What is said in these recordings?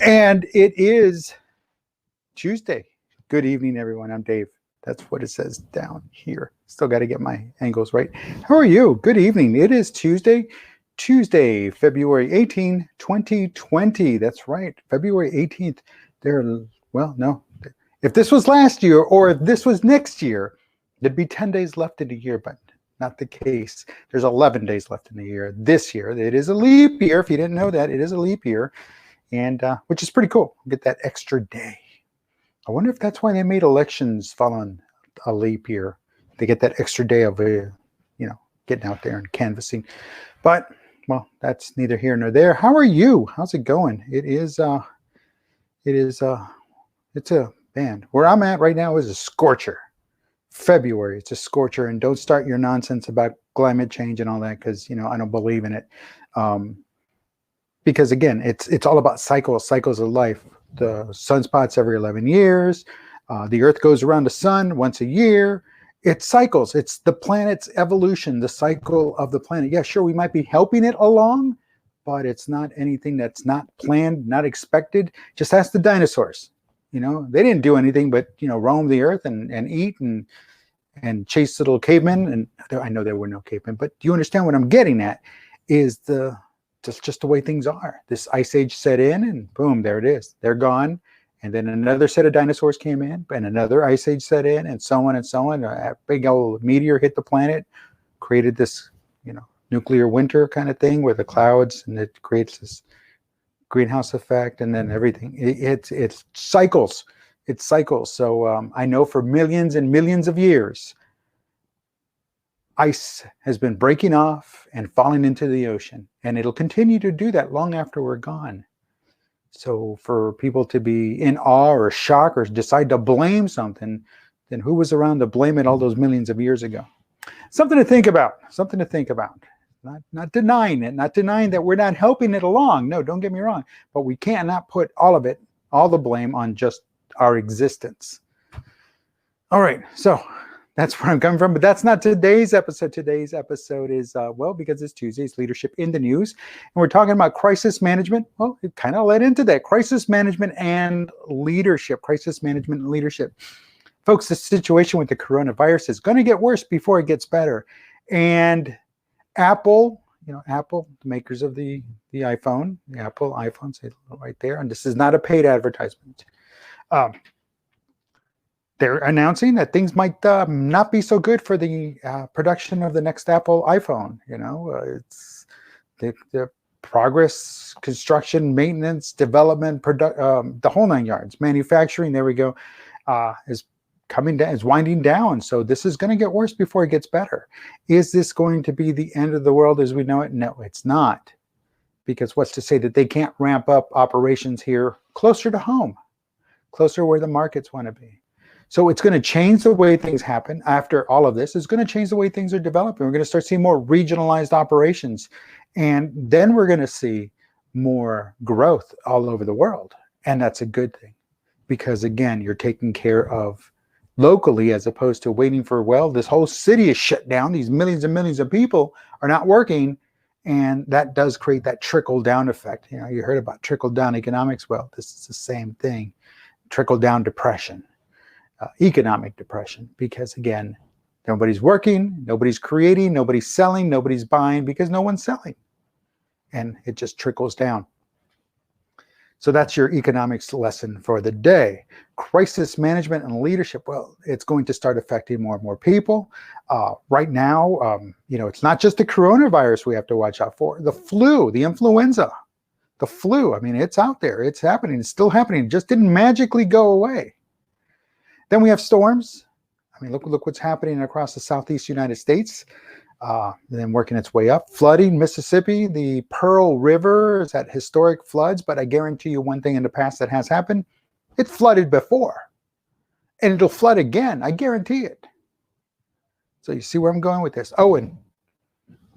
And it is Tuesday. Good evening, everyone. I'm Dave. That's what it says down here. Still got to get my angles right. How are you? Good evening. It is Tuesday, February 18, 2020. That's right, February 18th. Well, no. If this was last year or if this was next year, there'd be 10 days left in the year, but not the case. There's 11 days left in the year. This year, it is a leap year. If you didn't know that, it is a leap year, and which is pretty cool. Get that extra day. I wonder if that's why they made elections fall on a leap year. They get that extra day of, getting out there and canvassing. But, well, that's neither here nor there. How are you? How's it going? It's a band. Where I'm at right now is a scorcher. February, it's a scorcher, and don't start your nonsense about climate change and all that, because, I don't believe in it. Because again, it's all about cycles of life. The sunspots every 11 years. The Earth goes around the sun once a year. It's cycles. It's the planet's evolution, the cycle of the planet. Yeah, sure, we might be helping it along, but it's not anything that's not planned, not expected. Just ask the dinosaurs. They didn't do anything but, roam the earth and eat and chase little cavemen. And I know there were no cavemen, but do you understand what I'm getting at? Is just the way things are. This ice age set in, and boom, there it is. They're gone. And then another set of dinosaurs came in, and another ice age set in, and so on and so on. A big old meteor hit the planet, created this, nuclear winter kind of thing, where the clouds, and it creates this greenhouse effect, and then everything. It's cycles. It's cycles. So I know for millions and millions of years, ice has been breaking off and falling into the ocean, and it'll continue to do that long after we're gone. So for people to be in awe or shock or decide to blame something, then who was around to blame it all those millions of years ago? Something to think about. Something to think about. Not denying it, not denying that we're not helping it along. No, don't get me wrong. But we cannot put all the blame on just our existence. All right, so that's where I'm coming from, but that's not today's episode. Today's episode is, because it's Tuesday, it's Leadership in the News, and we're talking about crisis management. Well, it kind of led into that. Crisis management and leadership. Crisis management and leadership. Folks, the situation with the coronavirus is going to get worse before it gets better. And Apple, Apple, the makers of the iPhone, the Apple iPhone, say right there, and this is not a paid advertisement. They're announcing that things might not be so good for the production of the next Apple iPhone. It's the progress, construction, maintenance, development, the whole nine yards. Manufacturing, there we go, is coming down, is winding down. So this is going to get worse before it gets better. Is this going to be the end of the world as we know it? No, it's not. Because what's to say that they can't ramp up operations here closer to home, closer where the markets want to be? So it's going to change the way things happen after all of this. It's going to change the way things are developing. We're going to start seeing more regionalized operations. And then we're going to see more growth all over the world. And that's a good thing. Because again, you're taking care of locally as opposed to waiting for, this whole city is shut down. These millions and millions of people are not working. And that does create that trickle down effect. You heard about trickle down economics. Well, this is the same thing. Trickle down depression. Economic depression, because again, nobody's working, nobody's creating, nobody's selling, nobody's buying, because no one's selling, and it just trickles down. So that's your economics lesson for the day. Crisis management and leadership, well, it's going to start affecting more and more people. Right now, it's not just the coronavirus we have to watch out for. The flu, the influenza, the flu, it's out there, it's happening, it's still happening. It just didn't magically go away. Then we have storms. Look what's happening across the southeast United States. Then working its way up. Flooding, Mississippi, the Pearl River is at historic floods, but I guarantee you one thing in the past that has happened, it flooded before. And it'll flood again, I guarantee it. So you see where I'm going with this. Oh, and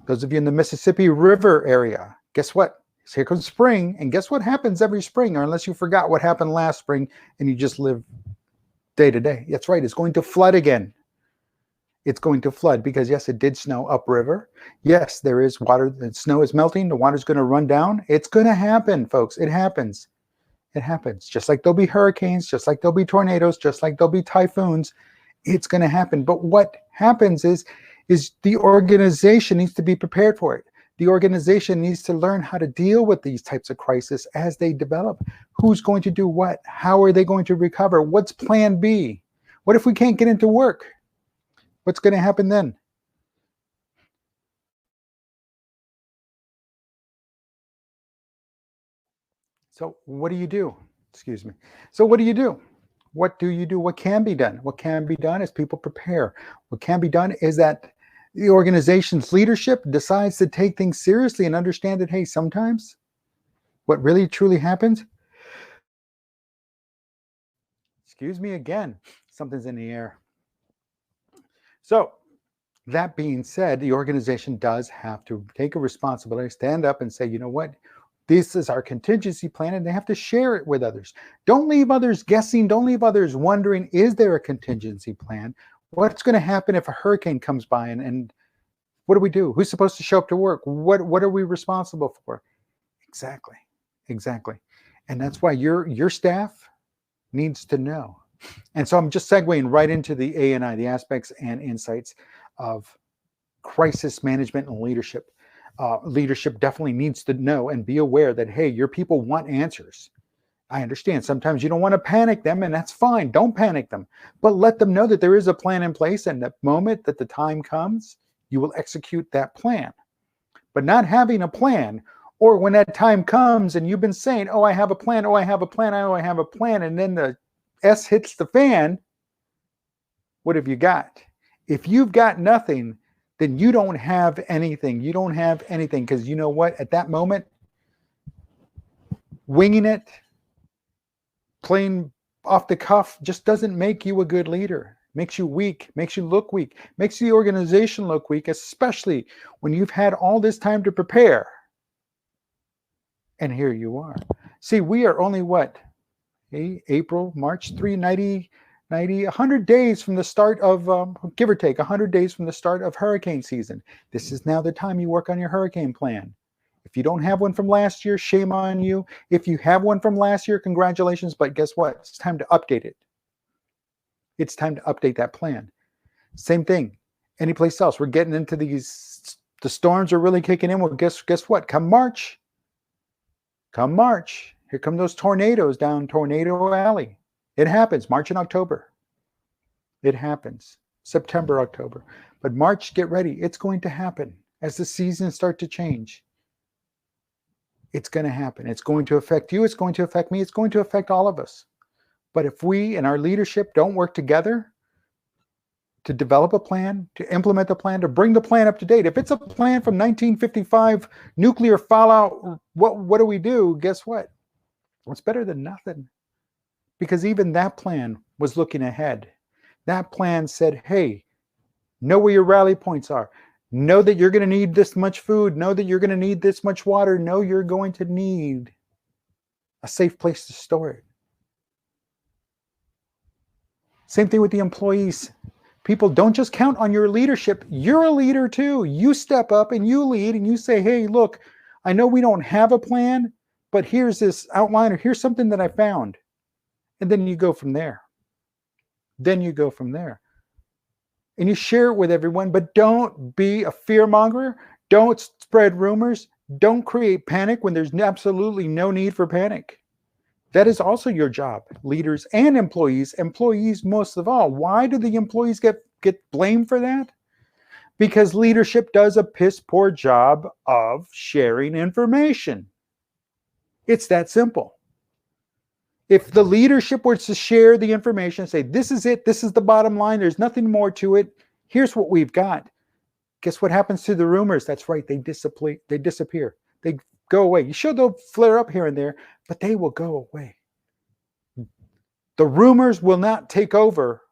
those of you in the Mississippi River area, guess what? Here comes spring, and guess what happens every spring, or unless you forgot what happened last spring and you just live day to day. That's right, it's going to flood again. It's going to flood because, yes, it did snow upriver. Yes, there is water. The snow is melting. The water's going to run down. It's going to happen, folks. It happens. It happens. Just like there'll be hurricanes, just like there'll be tornadoes, just like there'll be typhoons. It's going to happen. But what happens is the organization needs to be prepared for it. The organization needs to learn how to deal with these types of crises as they develop. Who's going to do what? How are they going to recover? What's plan B? What if we can't get into work? What's going to happen then? So what do you do? Excuse me. So what do you do? What do you do? What can be done? What can be done is people prepare. What can be done is that the organization's leadership decides to take things seriously and understand that, hey, sometimes what really truly happens, excuse me again, something's in the air. So that being said, the organization does have to take a responsibility, stand up and say, you know what? This is our contingency plan, and they have to share it with others. Don't leave others guessing. Don't leave others wondering, is there a contingency plan? What's going to happen if a hurricane comes by and what do we do? Who's supposed to show up to work? What are we responsible for? Exactly. And that's why your staff needs to know. And so I'm just segueing right into the A&I, the aspects and insights of crisis management and leadership. Leadership definitely needs to know and be aware that, hey, your people want answers. I understand sometimes you don't want to panic them, and that's fine. Don't panic them, but let them know that there is a plan in place, and the moment that the time comes, you will execute that plan. But not having a plan, or when that time comes and you've been saying, oh, I have a plan, oh, I have a plan, oh, I have a plan, and then the S hits the fan, what have you got? If you've got nothing, then you don't have anything. You don't have anything, because you know what? At that moment, winging it, playing off the cuff just doesn't make you a good leader. Makes you weak, makes you look weak, makes the organization look weak, especially when you've had all this time to prepare. And here you are. See, we are only what? April, March, 100 days from the start of, give or take, 100 days from the start of hurricane season. This is now the time you work on your hurricane plan. If you don't have one from last year, shame on you. If you have one from last year, congratulations. But guess what? It's time to update it. It's time to update that plan. Same thing. Any place else? We're getting into these, the storms are really kicking in. Well, guess what? Come March, here come those tornadoes down Tornado Alley. It happens, March and October. It happens, September, October. But March, get ready. It's going to happen as the seasons start to change. It's going to happen. It's going to affect you. It's going to affect me. It's going to affect all of us. But if we and our leadership don't work together to develop a plan, to implement the plan, to bring the plan up to date. If it's a plan from 1955, nuclear fallout, what do we do? Guess what? It's better than nothing. Because even that plan was looking ahead. That plan said, hey, know where your rally points are. Know that you're going to need this much food. Know that you're going to need this much water. Know you're going to need a safe place to store it. Same thing with the employees. People, don't just count on your leadership. You're a leader too. You step up and you lead and you say, hey, look, I know we don't have a plan, but here's this outline, or here's something that I found. And then you go from there. And you share it with everyone, but don't be a fear monger. Don't spread rumors. Don't create panic when there's absolutely no need for panic. That is also your job, leaders and employees. Employees most of all. Why do the employees get blamed for that? Because leadership does a piss poor job of sharing information. It's that simple. If the leadership were to share the information, say, this is it, this is the bottom line, there's nothing more to it, here's what we've got. Guess what happens to the rumors? That's right, they disappear. They go away. You sure they'll flare up here and there, but they will go away. The rumors will not take over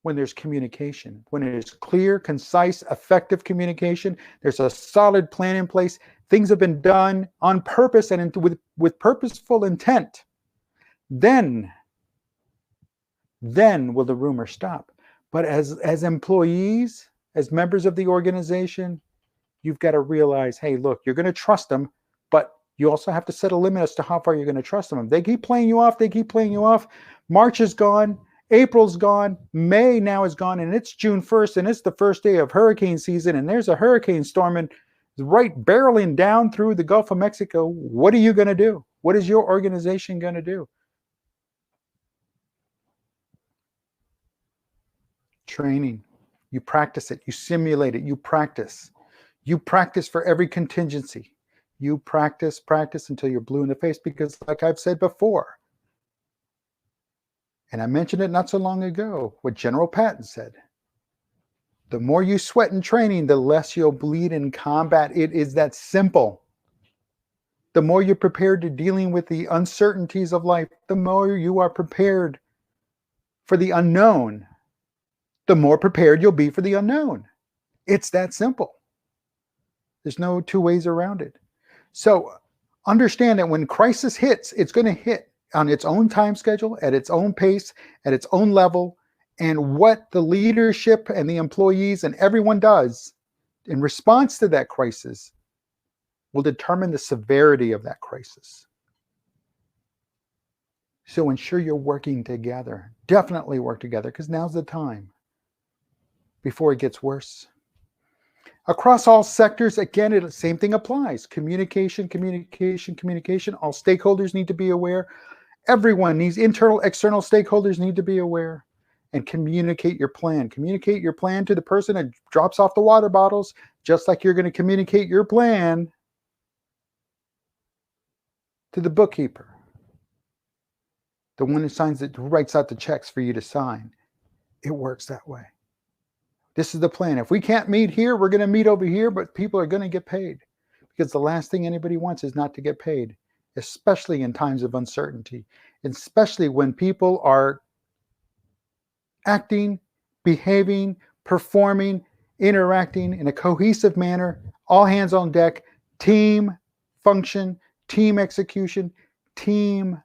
when there's communication. When there's clear, concise, effective communication, there's a solid plan in place. Things have been done on purpose and with purposeful intent. Then will the rumor stop. But as employees, as members of the organization, you've got to realize, hey, look, you're going to trust them, but You also have to set a limit as to how far you're going to trust them. If they keep playing you off, they keep playing you off. March is gone. April's gone. May now is gone. And it's June 1st. And it's the first day of hurricane season. And there's a hurricane storming right barreling down through the Gulf of Mexico. What are you going to do? What is your organization going to do? Training. You practice it. You simulate it. You practice. You practice for every contingency. You practice until you're blue in the face, because like I've said before, and I mentioned it not so long ago, what General Patton said, the more you sweat in training, the less you'll bleed in combat. It is that simple. The more you're prepared to dealing with the uncertainties of life, the more you are prepared for the unknown, the more prepared you'll be for the unknown. It's that simple. There's no two ways around it. So understand that when crisis hits, it's going to hit on its own time schedule, at its own pace, at its own level. And what the leadership and the employees and everyone does in response to that crisis will determine the severity of that crisis. So ensure you're working together. Definitely work together, because now's the time before it gets worse. Across all sectors, again, the same thing applies. Communication, communication, communication. All stakeholders need to be aware. Everyone needs, internal, external stakeholders need to be aware, and communicate your plan. Communicate your plan to the person that drops off the water bottles, just like you're going to communicate your plan to the bookkeeper, the one who writes out the checks for you to sign. It works that way. This is the plan. If we can't meet here, we're going to meet over here, but people are going to get paid, because the last thing anybody wants is not to get paid, especially in times of uncertainty, especially when people are acting, behaving, performing, interacting in a cohesive manner, all hands on deck, team function, team execution, team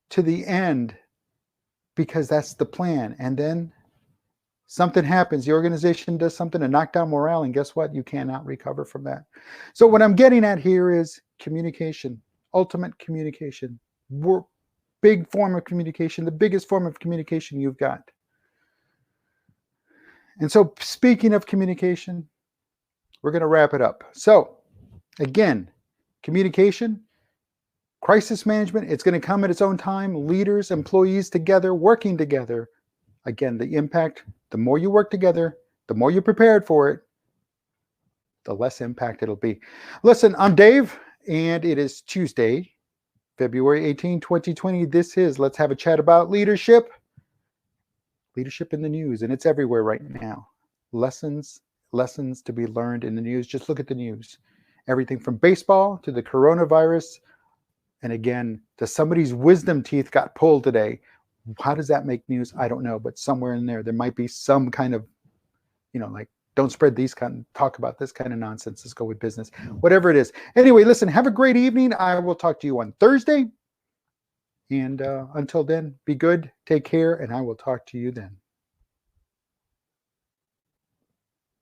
to the end, because that's the plan. And then something happens, the organization does something to knock down morale, and guess what? You cannot recover from that. So what I'm getting at here is communication, ultimate communication, big form of communication, the biggest form of communication you've got. And so speaking of communication, we're going to wrap it up. So again, communication, crisis management, it's going to come at its own time. Leaders, employees together, working together. Again, the impact, the more you work together, the more you're prepared for it, the less impact it'll be. Listen, I'm Dave, and it is Tuesday, February 18, 2020. This is Let's Have a Chat About Leadership. Leadership in the news, and it's everywhere right now. Lessons to be learned in the news. Just look at the news. Everything from baseball to the coronavirus. And again, to somebody's wisdom teeth got pulled today. How does that make news? I don't know, but somewhere in there might be some kind of, like, don't spread these talk about this kind of nonsense. Let's go with business, whatever it is. Anyway, listen, have a great evening. I will talk to you on Thursday. And until then, be good, take care, and I will talk to you then.